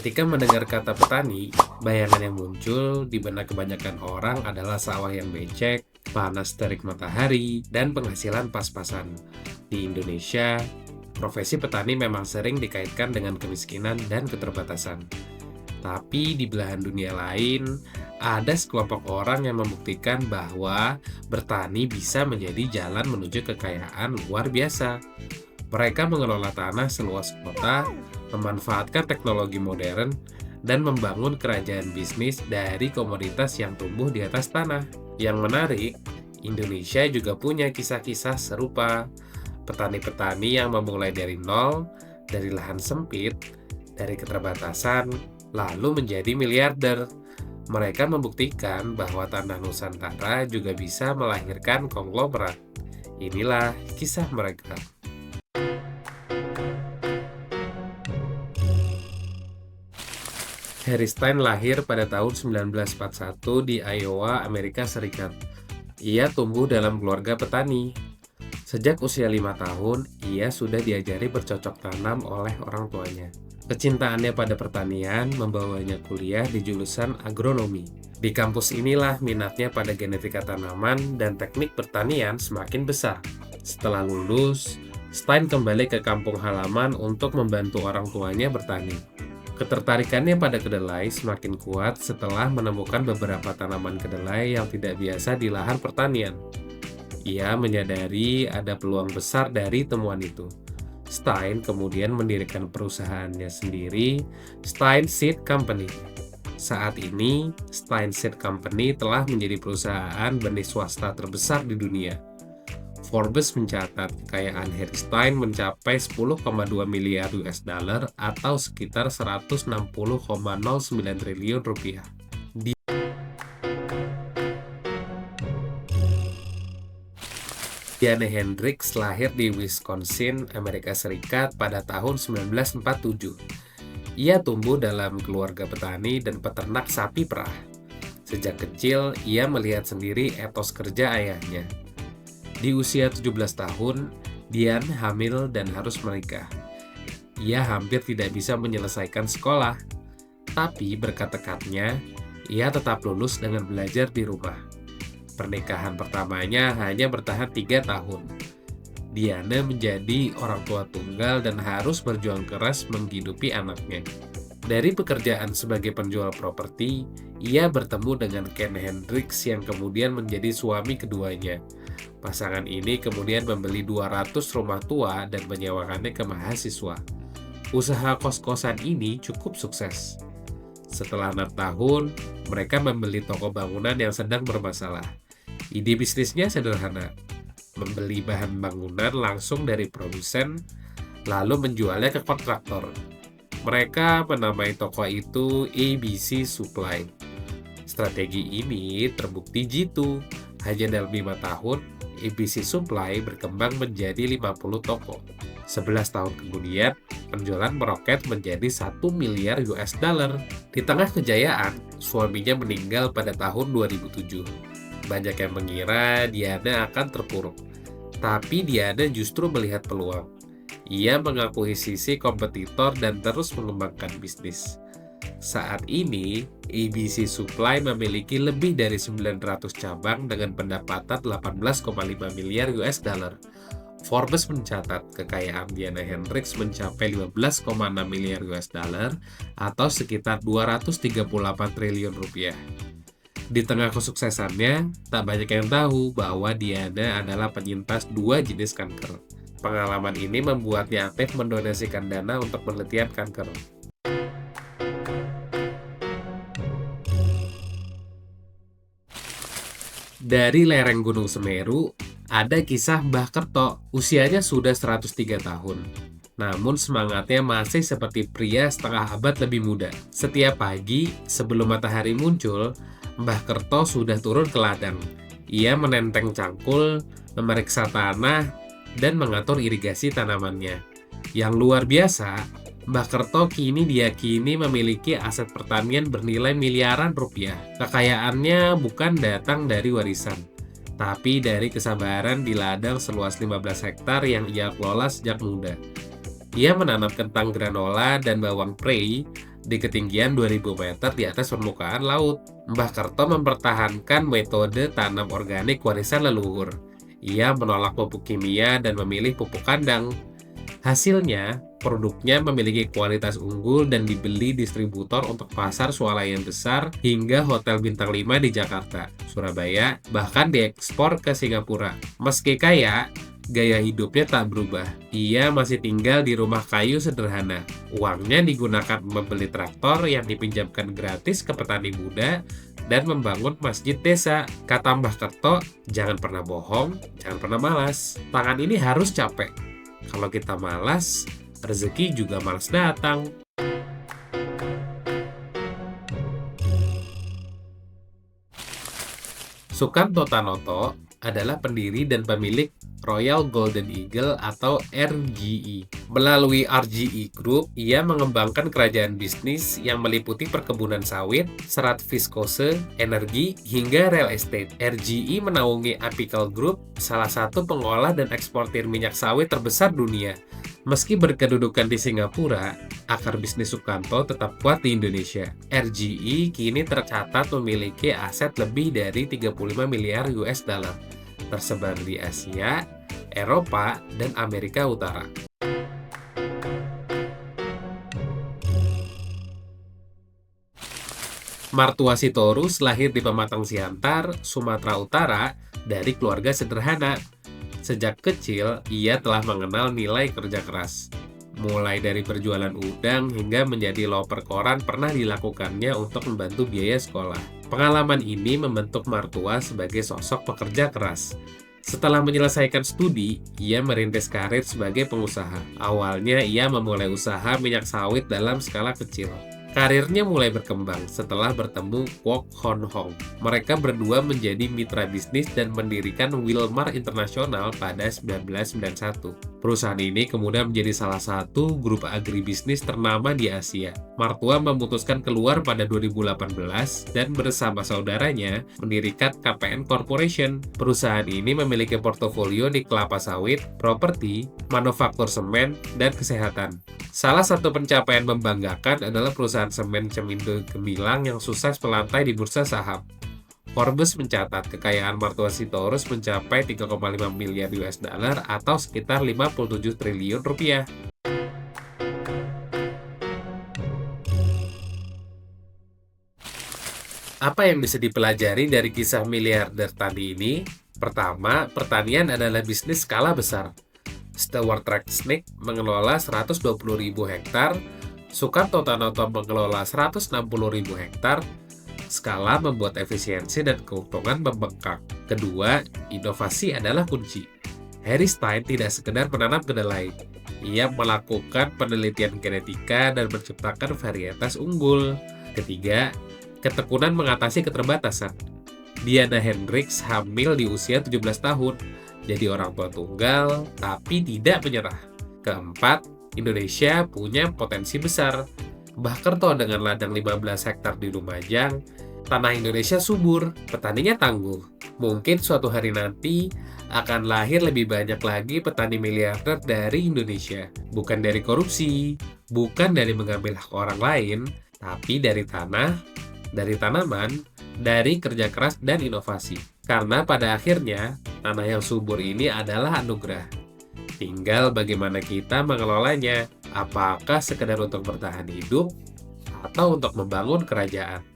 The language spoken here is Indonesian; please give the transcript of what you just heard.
Ketika mendengar kata petani, bayangan yang muncul di benak kebanyakan orang adalah sawah yang becek, panas terik matahari, dan penghasilan pas-pasan. Di Indonesia, profesi petani memang sering dikaitkan dengan kemiskinan dan keterbatasan. Tapi di belahan dunia lain, ada sekelompok orang yang membuktikan bahwa bertani bisa menjadi jalan menuju kekayaan luar biasa. Mereka mengelola tanah seluas kota, memanfaatkan teknologi modern, dan membangun kerajaan bisnis dari komoditas yang tumbuh di atas tanah. Yang menarik, Indonesia juga punya kisah-kisah serupa. Petani-petani yang memulai dari nol, dari lahan sempit, dari keterbatasan, lalu menjadi miliarder. Mereka membuktikan bahwa tanah Nusantara juga bisa melahirkan konglomerat. Inilah kisah mereka. Harry Stein lahir pada tahun 1941 di Iowa, Amerika Serikat. Ia tumbuh dalam keluarga petani. Sejak usia 5 tahun, ia sudah diajari bercocok tanam oleh orang tuanya. Kecintaannya pada pertanian membawanya kuliah di jurusan agronomi. Di kampus inilah minatnya pada genetika tanaman dan teknik pertanian semakin besar. Setelah lulus, Stein kembali ke kampung halaman untuk membantu orang tuanya bertani. Ketertarikannya pada kedelai semakin kuat setelah menemukan beberapa tanaman kedelai yang tidak biasa di lahan pertanian. Ia menyadari ada peluang besar dari temuan itu. Stein kemudian mendirikan perusahaannya sendiri, Stein Seed Company. Saat ini, Stein Seed Company telah menjadi perusahaan benih swasta terbesar di dunia. Forbes mencatat kekayaan Harry Stein mencapai 10,2 miliar US dollar atau sekitar 160,09 triliun rupiah. Diana Hendricks lahir di Wisconsin, Amerika Serikat pada tahun 1947. Ia tumbuh dalam keluarga petani dan peternak sapi perah. Sejak kecil, ia melihat sendiri etos kerja ayahnya. Di usia 17 tahun, Dian hamil dan harus menikah. Ia hampir tidak bisa menyelesaikan sekolah, tapi berkat tekadnya, ia tetap lulus dengan belajar di rumah. Pernikahan pertamanya hanya bertahan 3 tahun. Diana menjadi orang tua tunggal dan harus berjuang keras menghidupi anaknya. Dari pekerjaan sebagai penjual properti, ia bertemu dengan Ken Hendricks yang kemudian menjadi suami keduanya. Pasangan ini kemudian membeli 200 rumah tua dan menyewakannya ke mahasiswa. Usaha kos-kosan ini cukup sukses. Setelah 6 tahun, mereka membeli toko bangunan yang sedang bermasalah. Ide bisnisnya sederhana, membeli bahan bangunan langsung dari produsen, lalu menjualnya ke kontraktor. Mereka menamai toko itu ABC Supply. Strategi ini terbukti jitu. Hanya dalam 5 tahun, ABC Supply berkembang menjadi 50 toko. 11 tahun kemudian, penjualan meroket menjadi 1 miliar US dollar. Di tengah kejayaan, suaminya meninggal pada tahun 2007. Banyak yang mengira Diana akan terpuruk. Tapi Diana justru melihat peluang. Ia mengakuisisi kompetitor dan terus mengembangkan bisnis. Saat ini, ABC Supply memiliki lebih dari 900 cabang dengan pendapatan 18,5 miliar US dollar. Forbes mencatat kekayaan Diana Hendricks mencapai 15,6 miliar US dollar atau sekitar 238 triliun rupiah. Di tengah kesuksesannya, tak banyak yang tahu bahwa Diana adalah penyintas 2 jenis kanker. Pengalaman ini membuatnya aktif mendonasikan dana untuk penelitian kanker. Dari lereng Gunung Semeru, ada kisah Mbah Kerto. Usianya sudah 103 tahun. Namun semangatnya masih seperti pria setengah abad lebih muda. Setiap pagi, sebelum matahari muncul, Mbah Kerto sudah turun ke ladang. Ia menenteng cangkul, memeriksa tanah, dan mengatur irigasi tanamannya. Yang luar biasa, Mbah Kerto kini diyakini memiliki aset pertanian bernilai miliaran rupiah. Kekayaannya bukan datang dari warisan, tapi dari kesabaran di ladang seluas 15 hektar yang ia kelola sejak muda. Ia menanam kentang granola dan bawang prei di ketinggian 2000 meter di atas permukaan laut. Mbah Kerto mempertahankan metode tanam organik warisan leluhur. Ia menolak pupuk kimia dan memilih pupuk kandang. Hasilnya, produknya memiliki kualitas unggul dan dibeli distributor untuk pasar swalayan besar hingga hotel bintang 5 di Jakarta, Surabaya, bahkan diekspor ke Singapura. Meski kaya, gaya hidupnya tak berubah. Ia masih tinggal di rumah kayu sederhana. Uangnya digunakan membeli traktor yang dipinjamkan gratis ke petani muda dan membangun masjid desa. Kata Mbah Kerto, jangan pernah bohong, jangan pernah malas. Tangan ini harus capek. Kalau kita malas, rezeki juga malas datang. Sukanto Tanoto adalah pendiri dan pemilik Royal Golden Eagle atau RGE. Melalui RGE Group, ia mengembangkan kerajaan bisnis yang meliputi perkebunan sawit, serat viskose, energi, hingga real estate. RGE menaungi Apical Group, salah satu pengolah dan eksportir minyak sawit terbesar dunia. Meski berkedudukan di Singapura, akar bisnis Sukanto tetap kuat di Indonesia. RGE kini tercatat memiliki aset lebih dari 35 miliar US dollar, tersebar di Asia, Eropa, dan Amerika Utara. Martua Sitorus lahir di Pematang Siantar, Sumatera Utara, dari keluarga sederhana. Sejak kecil, ia telah mengenal nilai kerja keras. Mulai dari berjualan udang hingga menjadi loper koran pernah dilakukannya untuk membantu biaya sekolah. Pengalaman ini membentuk Martua sebagai sosok pekerja keras. Setelah menyelesaikan studi, ia merintis karir sebagai pengusaha. Awalnya ia memulai usaha minyak sawit dalam skala kecil. Karirnya mulai berkembang setelah bertemu Kwok Hon Hong. Mereka berdua menjadi mitra bisnis dan mendirikan Wilmar International pada 1991. Perusahaan ini kemudian menjadi salah satu grup agribisnis ternama di Asia. Martua memutuskan keluar pada 2018 dan bersama saudaranya mendirikan KPN Corporation. Perusahaan ini memiliki portofolio di kelapa sawit, properti, manufaktur semen, dan kesehatan. Salah satu pencapaian membanggakan adalah perusahaan semen Cemindo Gemilang yang sukses melantai di bursa saham. Forbes mencatat kekayaan Martua Sitorus mencapai 3,5 miliar US dollar atau sekitar 57 triliun rupiah. Apa yang bisa dipelajari dari kisah miliarder tadi ini? Pertama, pertanian adalah bisnis skala besar. Stewart Rexnick mengelola 120.000 hektar, Sukanto Tanoto mengelola 160.000 hektar. Skala membuat efisiensi dan keuntungan membengkak. Kedua, inovasi adalah kunci. Harry Stein tidak sekedar menanam kedelai. Ia melakukan penelitian genetika dan menciptakan varietas unggul. Ketiga, ketekunan mengatasi keterbatasan. Diana Hendricks hamil di usia 17 tahun. Jadi orang tua tunggal, tapi tidak menyerah. Keempat, Indonesia punya potensi besar. Mbah Kerto dengan ladang 15 hektar di Lumajang, tanah Indonesia subur, petaninya tangguh. Mungkin suatu hari nanti akan lahir lebih banyak lagi petani miliarder dari Indonesia. Bukan dari korupsi, bukan dari mengambil hak orang lain, tapi dari tanah, dari tanaman, dari kerja keras dan inovasi. Karena pada akhirnya, tanah yang subur ini adalah anugerah. Tinggal bagaimana kita mengelolanya, apakah sekedar untuk bertahan hidup atau untuk membangun kerajaan.